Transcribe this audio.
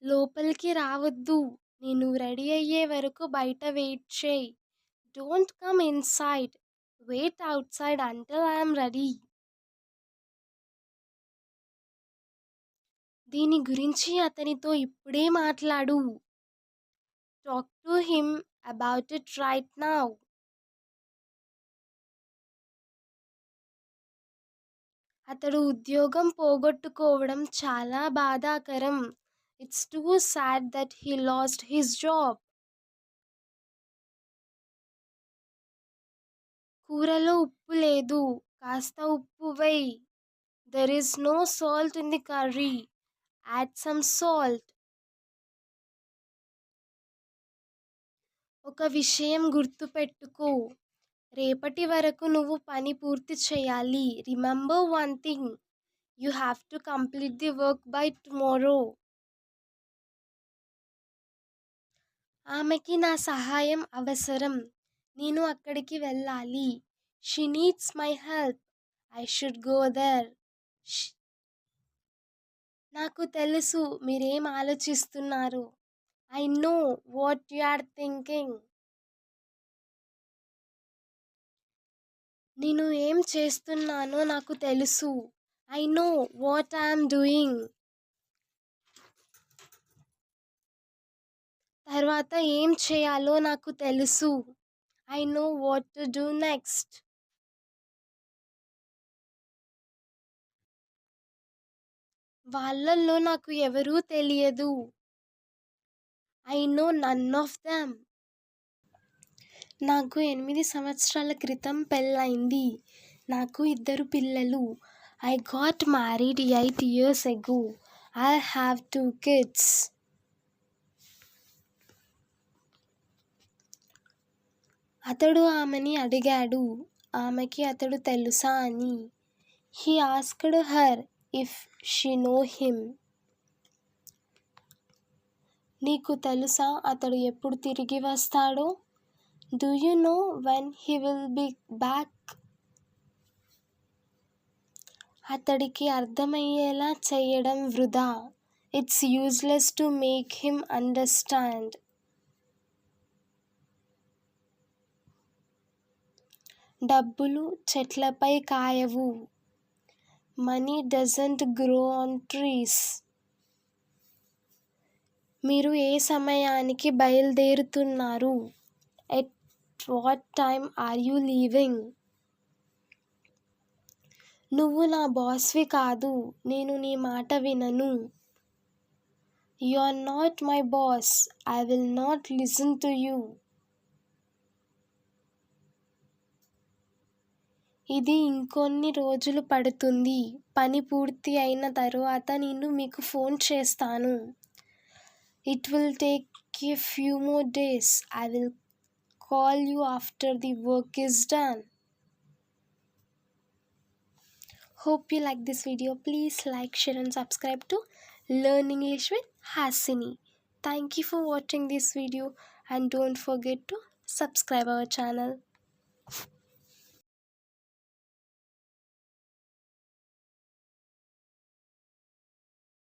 లోపలికి రావద్దు. నేను రెడీ అయ్యే వరకు బయట వెయిట్ చెయ్. Don't come inside. Wait outside until I'm ready. దీని గురించి అతనితో ఇప్పుడే మాట్లాడు. Talk to him about it right now. అతడు ఉద్యోగం పోగొట్టుకోవడం చాలా బాధాకరం. It's too sad that he lost his job. కూరలో ఉప్పు లేదు. కాస్త ఉప్పు వెయ్. There is no salt in the curry. Add some salt. ఒక విషయం గుర్తుపెట్టుకో. రేపటి వరకు నువ్వు పని పూర్తి చేయాలి. Remember one thing. You have to complete the work by tomorrow. ఆమెకి నా సహాయం అవసరం. నేను అక్కడికి వెళ్ళాలి. She needs my help. I should go there. నాకు తెలుసు మీరేం ఆలోచిస్తున్నారు. I know what you are thinking. నేను ఏం చేస్తున్నానో నాకు తెలుసు. I know what I'm doing. తర్వాత ఏం చేయాలో నాకు తెలుసు. I know what to do next. వాళ్ళల్లో నాకు ఎవరూ తెలియదు. I know none of them. నాకు 8 సంవత్సరాల క్రితం పెళ్ళైంది. నాకు 2 పిల్లలు. I got married 8 years ago. I have 2 kids. అతడు ఆమెని అడిగాడు ఆమెకి అతడు తెలుసా అని. He asked her if she know him. నీకు తెలుసా అతడు ఎప్పుడు తిరిగి వస్తాడో? Do you know when he will be back? అతడికి అర్థమయ్యేలా చేయడం వృధా. It's useless to make him understand. డబ్బులు చెట్లపై కాయవు. Money doesn't grow on trees. మీరు ఏ సమయానికి బయలుదేరుతున్నారు? At what time are you leaving? నువ్వు నా బాస్వి కాదు. నేను నీ మాట వినను. You are not my boss. I will not listen to you. ఇది ఇంకొన్ని రోజులు పడుతుంది. పని పూర్తి అయిన తరువాత నేను మీకు ఫోన్ చేస్తాను. It will take a few more days. I will call you after the work is done. Hope you like this video. Please like, share and subscribe to Learn English with Hasini. Thank you for watching this video and don't forget to subscribe our channel.